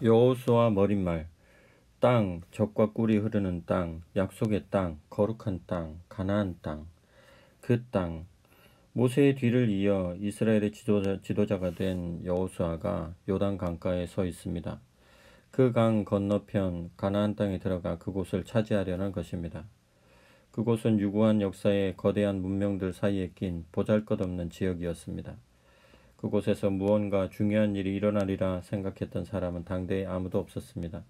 여호수아 머릿말. 땅, 젖과 꿀이 흐르는 땅, 약속의 땅, 거룩한 땅, 가나안 땅. 그 땅. 모세의 뒤를 이어 이스라엘의 지도자가 된 여호수아가 요단 강가에 서 있습니다. 그 강 건너편 가나안 땅에 들어가 그곳을 차지하려는 것입니다. 그곳은 유구한 역사의 거대한 문명들 사이에 낀 보잘것없는 지역이었습니다. 그곳에서 무언가 중요한 일이 일어나리라 생각했던 사람은 당대에 아무도 없었습니다.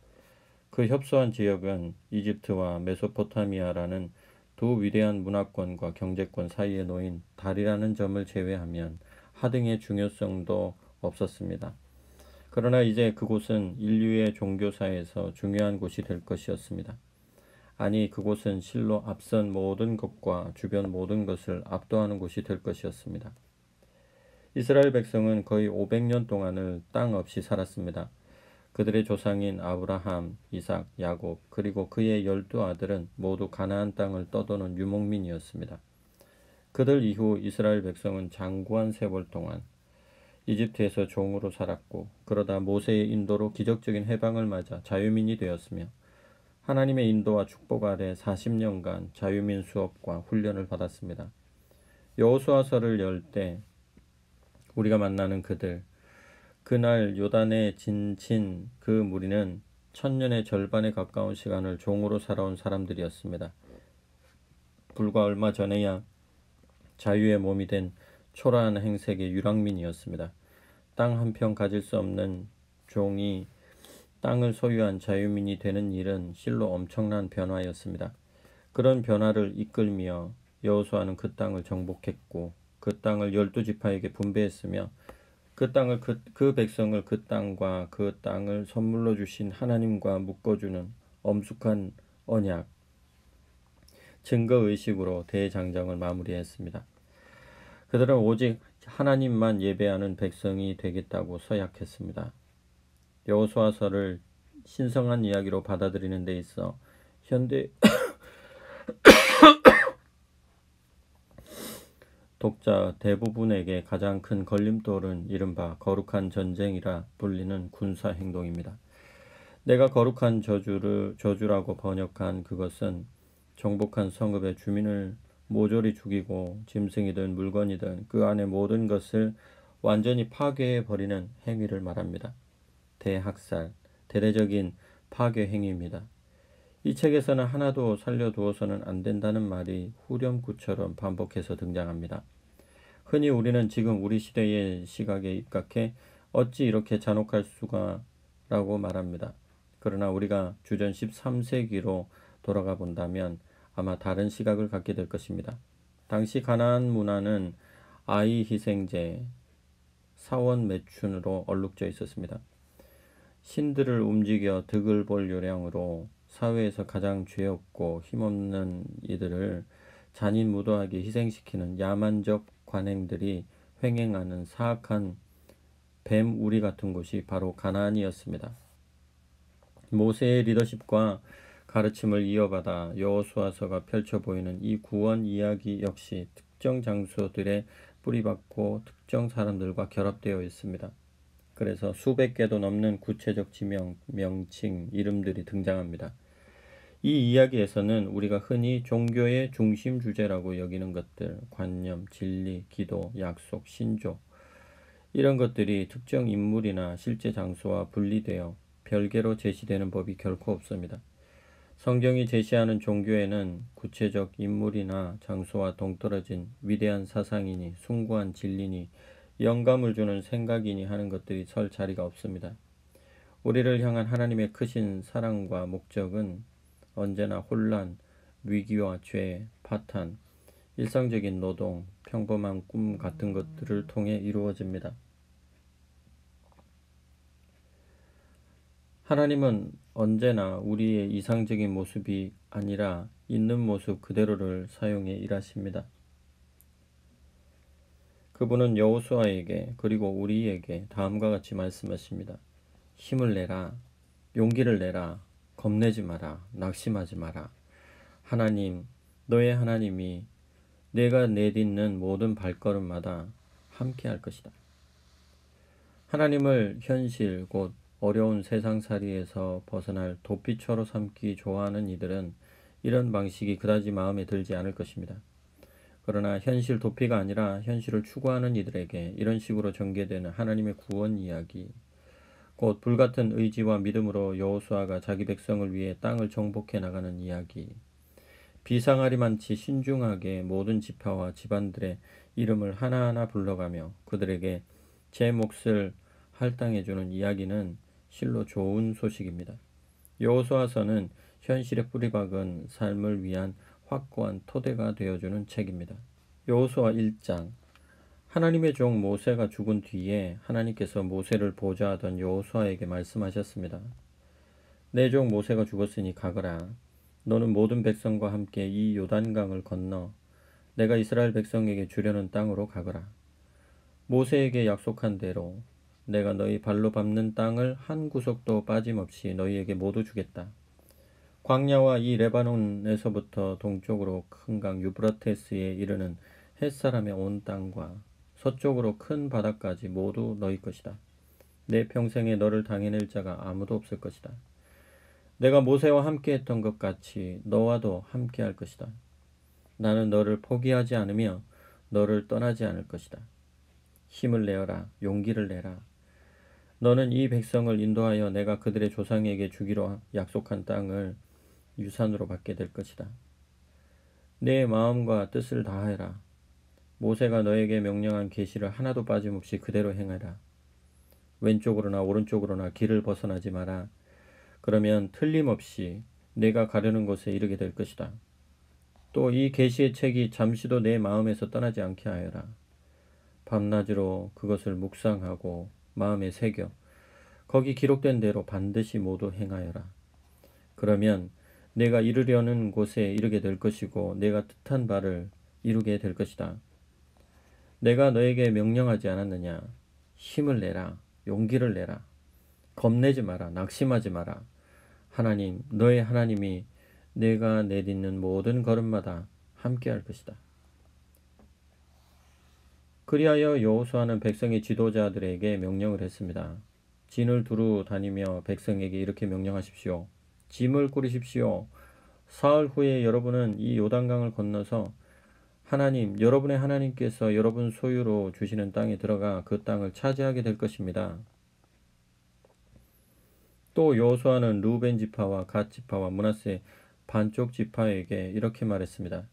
그 협소한 지역은 이집트와 메소포타미아라는 두 위대한 문화권과 경제권 사이에 놓인 달이라는 점을 제외하면 하등의 중요성도 없었습니다. 그러나 이제 그곳은 인류의 종교사에서 중요한 곳이 될 것이었습니다. 아니, 그곳은 실로 앞선 모든 것과 주변 모든 것을 압도하는 곳이 될 것이었습니다. 이스라엘 백성은 거의 500년 동안을 땅 없이 살았습니다. 그들의 조상인 아브라함, 이삭, 야곱, 그리고 그의 12아들은 모두 가나안 땅을 떠도는 유목민이었습니다. 그들 이후 이스라엘 백성은 장구한 세월 동안 이집트에서 종으로 살았고, 그러다 모세의 인도로 기적적인 해방을 맞아 자유민이 되었으며, 하나님의 인도와 축복 아래 40년간 자유민 수업과 훈련을 받았습니다. 여호수아서를 열 때 우리가 만나는 그들, 그날 요단에 진친 그 무리는 1000년의 절반에 가까운 시간을 종으로 살아온 사람들이었습니다. 불과 얼마 전에야 자유의 몸이 된 초라한 행색의 유랑민이었습니다. 땅 한 평 가질 수 없는 종이 땅을 소유한 자유민이 되는 일은 실로 엄청난 변화였습니다. 그런 변화를 이끌며 여호수아는 그 땅을 정복했고, 그 땅을 12지파에게 분배했으며, 그 백성을 그 땅과 그 땅을 선물로 주신 하나님과 묶어주는 엄숙한 언약, 증거의식으로 대장정을 마무리했습니다. 그들은 오직 하나님만 예배하는 백성이 되겠다고 서약했습니다. 여호수아서를 신성한 이야기로 받아들이는 데 있어 현대 독자 대부분에게 가장 큰 걸림돌은 이른바 거룩한 전쟁이라 불리는 군사 행동입니다. 내가 거룩한 저주라고 번역한 그것은 정복한 성읍의 주민을 모조리 죽이고 짐승이든 물건이든 그 안의 모든 것을 완전히 파괴해버리는 행위를 말합니다. 대학살, 대대적인 파괴 행위입니다. 이 책에서는 하나도 살려두어서는 안 된다는 말이 후렴구처럼 반복해서 등장합니다. 흔히 우리는 지금 우리 시대의 시각에 입각해 어찌 이렇게 잔혹할 수가 라고 말합니다. 그러나 우리가 주전 13세기로 돌아가 본다면 아마 다른 시각을 갖게 될 것입니다. 당시 가나안 문화는 아이 희생제, 사원 매춘으로 얼룩져 있었습니다. 신들을 움직여 득을 볼 요량으로 사회에서 가장 죄없고 힘없는 이들을 잔인무도하게 희생시키는 야만적 관행들이 횡행하는 사악한 뱀 우리 같은 곳이 바로 가나안이었습니다. 모세의 리더십과 가르침을 이어받아 여호수아서가 펼쳐 보이는 이 구원 이야기 역시 특정 장소들에 뿌리박고 특정 사람들과 결합되어 있습니다. 그래서 수백 개도 넘는 구체적 지명, 명칭, 이름들이 등장합니다. 이 이야기에서는 우리가 흔히 종교의 중심 주제라고 여기는 것들, 관념, 진리, 기도, 약속, 신조, 이런 것들이 특정 인물이나 실제 장소와 분리되어 별개로 제시되는 법이 결코 없습니다. 성경이 제시하는 종교에는 구체적 인물이나 장소와 동떨어진 위대한 사상이니 숭고한 진리니 영감을 주는 생각이니 하는 것들이 설 자리가 없습니다. 우리를 향한 하나님의 크신 사랑과 목적은 언제나 혼란, 위기와 죄, 파탄, 일상적인 노동, 평범한 꿈 같은 것들을 통해 이루어집니다. 하나님은 언제나 우리의 이상적인 모습이 아니라 있는 모습 그대로를 사용해 일하십니다. 그분은 여호수아에게 그리고 우리에게 다음과 같이 말씀하십니다. 힘을 내라, 용기를 내라, 겁내지 마라, 낙심하지 마라. 하나님, 너의 하나님이 내가 내딛는 모든 발걸음마다 함께 할 것이다. 하나님을 현실 곧 어려운 세상살이에서 벗어날 도피처로 삼기 좋아하는 이들은 이런 방식이 그다지 마음에 들지 않을 것입니다. 그러나 현실 도피가 아니라 현실을 추구하는 이들에게 이런 식으로 전개되는 하나님의 구원 이야기, 곧 불같은 의지와 믿음으로 여호수아가 자기 백성을 위해 땅을 정복해 나가는 이야기, 비상하리만치 신중하게 모든 지파와 집안들의 이름을 하나하나 불러가며 그들에게 제 몫을 할당해주는 이야기는 실로 좋은 소식입니다. 여호수아서는 현실에 뿌리박은 삶을 위한 확고한 토대가 되어주는 책입니다. 여호수아 1장. 하나님의 종 모세가 죽은 뒤에 하나님께서 모세를 보좌하던 여호수아에게 말씀하셨습니다. 내 종 모세가 죽었으니 가거라. 너는 모든 백성과 함께 이 요단강을 건너 내가 이스라엘 백성에게 주려는 땅으로 가거라. 모세에게 약속한 대로 내가 너희 발로 밟는 땅을 한 구석도 빠짐없이 너희에게 모두 주겠다. 광야와 이 레바논에서부터 동쪽으로 큰 강 유브라테스에 이르는 햇사람의 온 땅과 서쪽으로 큰 바다까지 모두 너희 것이다. 내 평생에 너를 당해낼 자가 아무도 없을 것이다. 내가 모세와 함께 했던 것 같이 너와도 함께 할 것이다. 나는 너를 포기하지 않으며 너를 떠나지 않을 것이다. 힘을 내어라. 용기를 내라. 너는 이 백성을 인도하여 내가 그들의 조상에게 주기로 약속한 땅을 유산으로 받게 될 것이다. 내 마음과 뜻을 다하여라. 모세가 너에게 명령한 계시를 하나도 빠짐없이 그대로 행하라. 왼쪽으로나 오른쪽으로나 길을 벗어나지 마라. 그러면 틀림없이 내가 가려는 곳에 이르게 될 것이다. 또 이 계시의 책이 잠시도 내 마음에서 떠나지 않게 하여라. 밤낮으로 그것을 묵상하고 마음에 새겨 거기 기록된 대로 반드시 모두 행하여라. 그러면 내가 이르려는 곳에 이르게 될 것이고 내가 뜻한 바를 이루게 될 것이다. 내가 너에게 명령하지 않았느냐? 힘을 내라. 용기를 내라. 겁내지 마라. 낙심하지 마라. 하나님, 너의 하나님이 내가 내딛는 모든 걸음마다 함께할 것이다. 그리하여 여호수아는 백성의 지도자들에게 명령을 했습니다. 진을 두루 다니며 백성에게 이렇게 명령하십시오. 짐을 꾸리십시오. 사흘 후에 여러분은 이 요단강을 건너서 하나님, 여러분의 하나님께서 여러분 소유로 주시는 땅에 들어가 그 땅을 차지하게 될 것입니다. 또 여호수아는 르우벤 지파와 갓 지파와 므낫세 반쪽 지파에게 이렇게 말했습니다.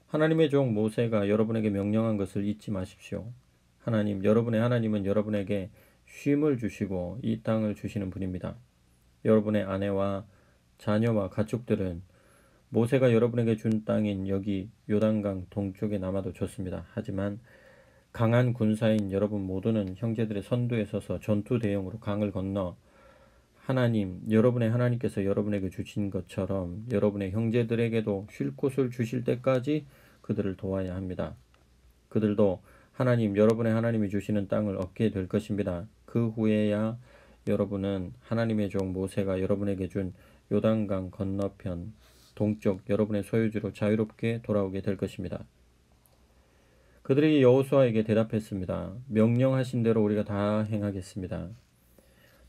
하나님의 종 모세가 여러분에게 명령한 것을 잊지 마십시오. 하나님, 여러분의 하나님은 여러분에게 쉼을 주시고 이 땅을 주시는 분입니다. 여러분의 아내와 자녀와 가축들은 모세가 여러분에게 준 땅인 여기 요단강 동쪽에 남아도 좋습니다. 하지만 강한 군사인 여러분 모두는 형제들의 선두에 서서 전투 대용으로 강을 건너 하나님, 여러분의 하나님께서 여러분에게 주신 것처럼 여러분의 형제들에게도 쉴 곳을 주실 때까지 그들을 도와야 합니다. 그들도 하나님, 여러분의 하나님이 주시는 땅을 얻게 될 것입니다. 그 후에야 여러분은 하나님의 종 모세가 여러분에게 준 요단강 건너편 동쪽 여러분의 소유지로 자유롭게 돌아오게 될 것입니다. 그들이 여호수아에게 대답했습니다. 명령하신 대로 우리가 다 행하겠습니다.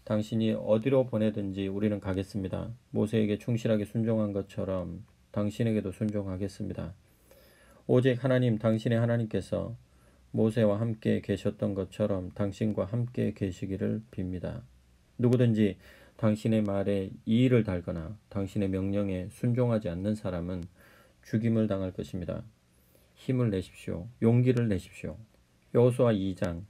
당신이 어디로 보내든지 우리는 가겠습니다. 모세에게 충실하게 순종한 것처럼 당신에게도 순종하겠습니다. 오직 하나님, 당신의 하나님께서 모세와 함께 계셨던 것처럼 당신과 함께 계시기를 빕니다. 누구든지 당신의 말에 이의를 달거나 당신의 명령에 순종하지 않는 사람은 죽임을 당할 것입니다. 힘을 내십시오. 용기를 내십시오. 여호수아 2장.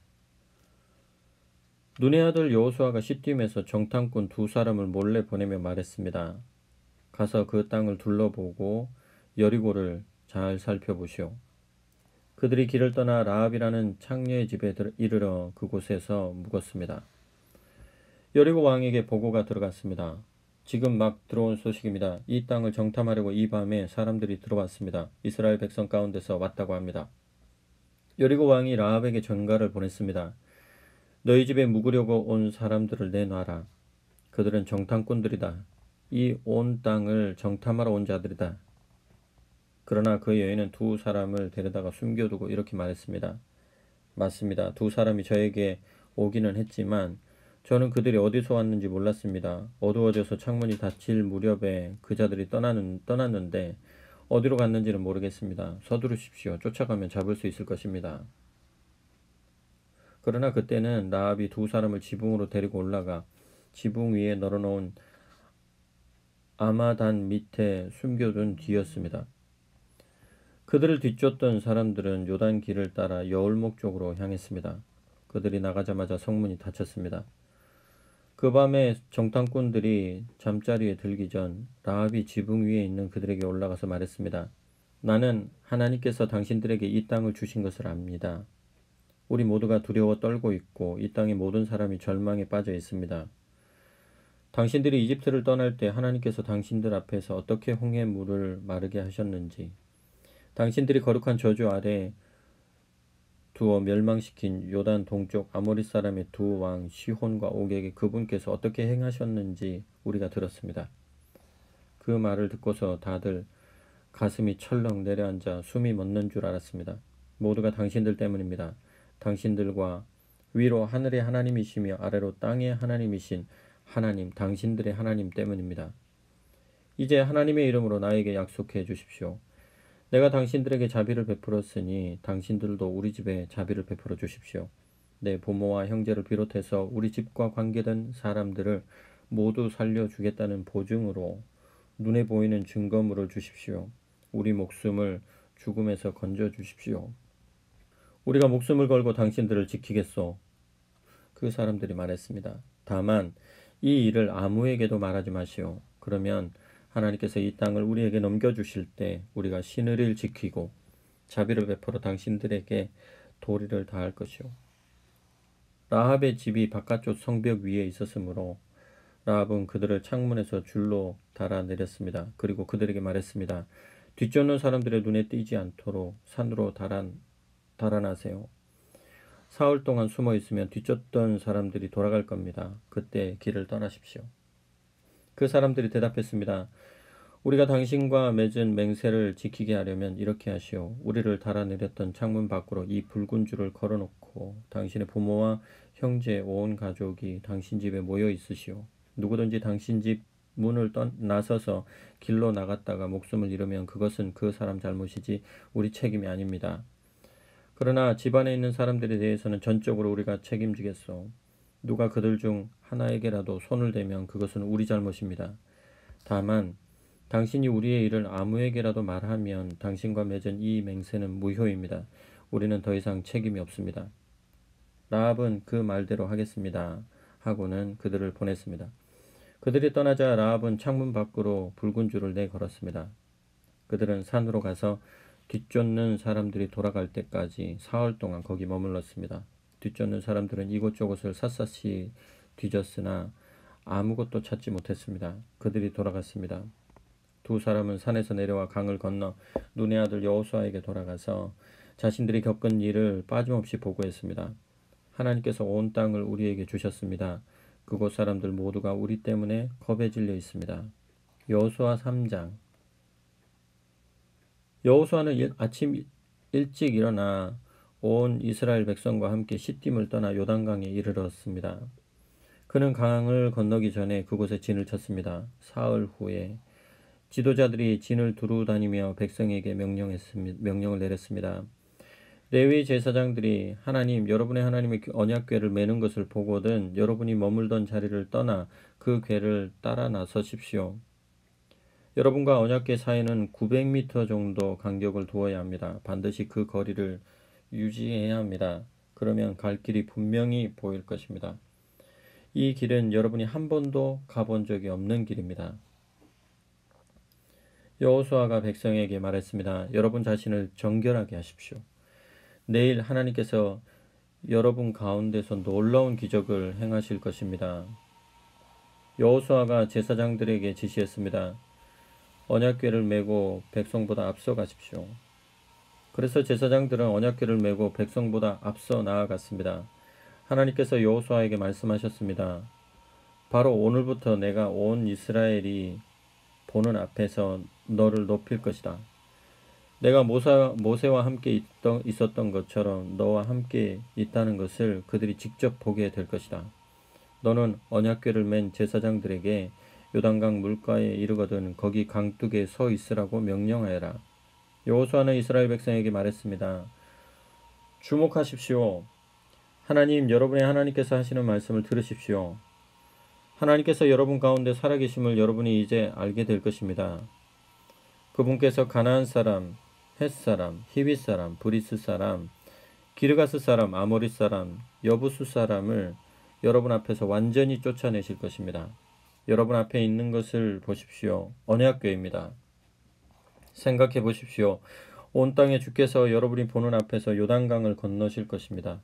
눈의 아들 여호수아가 시딤에서 정탐꾼 두 사람을 몰래 보내며 말했습니다. 가서 그 땅을 둘러보고 여리고를 잘 살펴보시오. 그들이 길을 떠나 라합이라는 창녀의 집에 이르러 그곳에서 묵었습니다. 여리고 왕에게 보고가 들어갔습니다. 지금 막 들어온 소식입니다. 이 땅을 정탐하려고 이 밤에 사람들이 들어왔습니다. 이스라엘 백성 가운데서 왔다고 합니다. 여리고 왕이 라합에게 전가를 보냈습니다. 너희 집에 묵으려고 온 사람들을 내놔라. 그들은 정탐꾼들이다. 이 온 땅을 정탐하러 온 자들이다. 그러나 그 여인은 두 사람을 데려다가 숨겨두고 이렇게 말했습니다. 맞습니다. 두 사람이 저에게 오기는 했지만 저는 그들이 어디서 왔는지 몰랐습니다. 어두워져서 창문이 닫힐 무렵에 그자들이 떠났는데 어디로 갔는지는 모르겠습니다. 서두르십시오. 쫓아가면 잡을 수 있을 것입니다. 그러나 그때는 라합이 두 사람을 지붕으로 데리고 올라가 지붕 위에 널어놓은 아마단 밑에 숨겨둔 뒤였습니다. 그들을 뒤쫓던 사람들은 요단 길을 따라 여울목 쪽으로 향했습니다. 그들이 나가자마자 성문이 닫혔습니다. 그 밤에 정탐꾼들이 잠자리에 들기 전 라합이 지붕 위에 있는 그들에게 올라가서 말했습니다. 나는 하나님께서 당신들에게 이 땅을 주신 것을 압니다. 우리 모두가 두려워 떨고 있고 이 땅의 모든 사람이 절망에 빠져 있습니다. 당신들이 이집트를 떠날 때 하나님께서 당신들 앞에서 어떻게 홍해 물을 마르게 하셨는지, 당신들이 거룩한 저주 아래 두어 멸망시킨 요단 동쪽 아모리 사람의 두 왕 시혼과 옥에게 그분께서 어떻게 행하셨는지 우리가 들었습니다. 그 말을 듣고서 다들 가슴이 철렁 내려앉아 숨이 멎는 줄 알았습니다. 모두가 당신들 때문입니다. 당신들과 위로 하늘의 하나님이시며 아래로 땅의 하나님이신 하나님, 당신들의 하나님 때문입니다. 이제 하나님의 이름으로 나에게 약속해 주십시오. 내가 당신들에게 자비를 베풀었으니 당신들도 우리 집에 자비를 베풀어 주십시오. 내 부모와 형제를 비롯해서 우리 집과 관계된 사람들을 모두 살려주겠다는 보증으로 눈에 보이는 증거물을 주십시오. 우리 목숨을 죽음에서 건져 주십시오. 우리가 목숨을 걸고 당신들을 지키겠소. 그 사람들이 말했습니다. 다만 이 일을 아무에게도 말하지 마시오. 그러면 하나님께서 이 땅을 우리에게 넘겨주실 때 우리가 신의를 지키고 자비를 베풀어 당신들에게 도리를 다할 것이오. 라합의 집이 바깥쪽 성벽 위에 있었으므로 라합은 그들을 창문에서 줄로 달아내렸습니다. 그리고 그들에게 말했습니다. 뒤쫓는 사람들의 눈에 띄지 않도록 산으로 달아나세요. 사흘 동안 숨어 있으면 뒤쫓던 사람들이 돌아갈 겁니다. 그때 길을 떠나십시오. 그 사람들이 대답했습니다. 우리가 당신과 맺은 맹세를 지키게 하려면 이렇게 하시오. 우리를 달아내렸던 창문 밖으로 이 붉은 줄을 걸어놓고 당신의 부모와 형제 온 가족이 당신 집에 모여 있으시오. 누구든지 당신 집 문을 나서서 길로 나갔다가 목숨을 잃으면 그것은 그 사람 잘못이지 우리 책임이 아닙니다. 그러나 집안에 있는 사람들에 대해서는 전적으로 우리가 책임지겠소. 누가 그들 중 하나에게라도 손을 대면 그것은 우리 잘못입니다. 다만 당신이 우리의 일을 아무에게라도 말하면 당신과 맺은 이 맹세는 무효입니다. 우리는 더 이상 책임이 없습니다. 라합은 그 말대로 하겠습니다. 하고는 그들을 보냈습니다. 그들이 떠나자 라합은 창문 밖으로 붉은 줄을 내걸었습니다. 그들은 산으로 가서 뒤쫓는 사람들이 돌아갈 때까지 사흘 동안 거기 머물렀습니다. 뒤쫓는 사람들은 이곳저곳을 샅샅이 뒤졌으나 아무것도 찾지 못했습니다. 그들이 돌아갔습니다. 두 사람은 산에서 내려와 강을 건너 눈의 아들 여호수아에게 돌아가서 자신들이 겪은 일을 빠짐없이 보고했습니다. 하나님께서 온 땅을 우리에게 주셨습니다. 그곳 사람들 모두가 우리 때문에 겁에 질려 있습니다. 여호수아 3장. 여호수아는 아침 일찍 일어나 온 이스라엘 백성과 함께 시딤을 떠나 요단강에 이르렀습니다. 그는 강을 건너기 전에 그곳에 진을 쳤습니다. 사흘 후에 지도자들이 진을 두루 다니며 백성에게 명령을 내렸습니다. 레위 제사장들이 하나님, 여러분의 하나님의 언약궤를 메는 것을 보거든 여러분이 머물던 자리를 떠나 그 궤를 따라 나서십시오. 여러분과 언약궤 사이는 900m 정도 간격을 두어야 합니다. 반드시 그 거리를 유지해야 합니다. 그러면 갈 길이 분명히 보일 것입니다. 이 길은 여러분이 한 번도 가본 적이 없는 길입니다. 여호수아가 백성에게 말했습니다. 여러분 자신을 정결하게 하십시오. 내일 하나님께서 여러분 가운데서 놀라운 기적을 행하실 것입니다. 여호수아가 제사장들에게 지시했습니다. 언약궤를 메고 백성보다 앞서 가십시오. 그래서 제사장들은 언약궤를 메고 백성보다 앞서 나아갔습니다. 하나님께서 여호수아에게 말씀하셨습니다. 바로 오늘부터 내가 온 이스라엘이 보는 앞에서 너를 높일 것이다. 내가 모세와 함께 있었던 것처럼 너와 함께 있다는 것을 그들이 직접 보게 될 것이다. 너는 언약궤를 맨 제사장들에게 요단강 물가에 이르거든 거기 강둑에 서 있으라고 명령하여라. 여호수아는 이스라엘 백성에게 말했습니다. 주목하십시오. 하나님, 여러분의 하나님께서 하시는 말씀을 들으십시오. 하나님께서 여러분 가운데 살아계심을 여러분이 이제 알게 될 것입니다. 그분께서 가나안 사람, 헷 사람, 히윗 사람, 브리스 사람, 기르가스 사람, 아모리 사람, 여부수 사람을 여러분 앞에서 완전히 쫓아내실 것입니다. 여러분 앞에 있는 것을 보십시오. 언약궤입니다. 생각해 보십시오. 온 땅에 주께서 여러분이 보는 앞에서 요단강을 건너실 것입니다.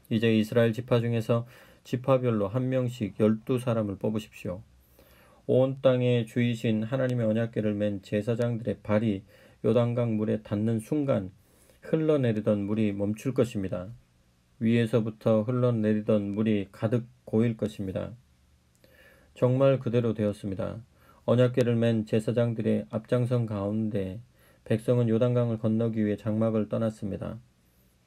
이제 이스라엘 지파 중에서 지파별로 한 명씩 12사람을 뽑으십시오. 온 땅에 주이신 하나님의 언약궤를 맨 제사장들의 발이 요단강 물에 닿는 순간 흘러내리던 물이 멈출 것입니다. 위에서부터 흘러내리던 물이 가득 고일 것입니다. 정말 그대로 되었습니다. 언약궤를 맨 제사장들의 앞장선 가운데 백성은 요단강을 건너기 위해 장막을 떠났습니다.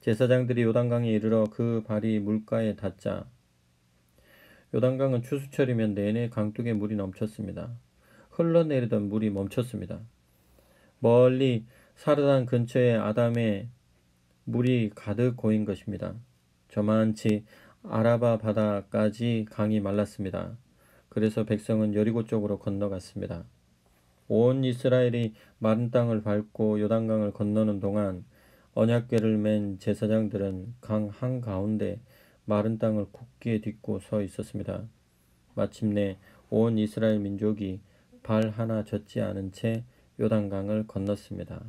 제사장들이 요단강에 이르러 그 발이 물가에 닿자 요단강은 추수철이면 내내 강둑에 물이 넘쳤습니다. 흘러내리던 물이 멈췄습니다. 멀리 사르단 근처의 아담에 물이 가득 고인 것입니다. 저만치 아라바 바다까지 강이 말랐습니다. 그래서 백성은 여리고 쪽으로 건너갔습니다. 온 이스라엘이 마른 땅을 밟고 요단강을 건너는 동안 언약궤를 맨 제사장들은 강 한가운데 마른 땅을 굳게 딛고 서 있었습니다. 마침내 온 이스라엘 민족이 발 하나 젖지 않은 채 요단강을 건넜습니다.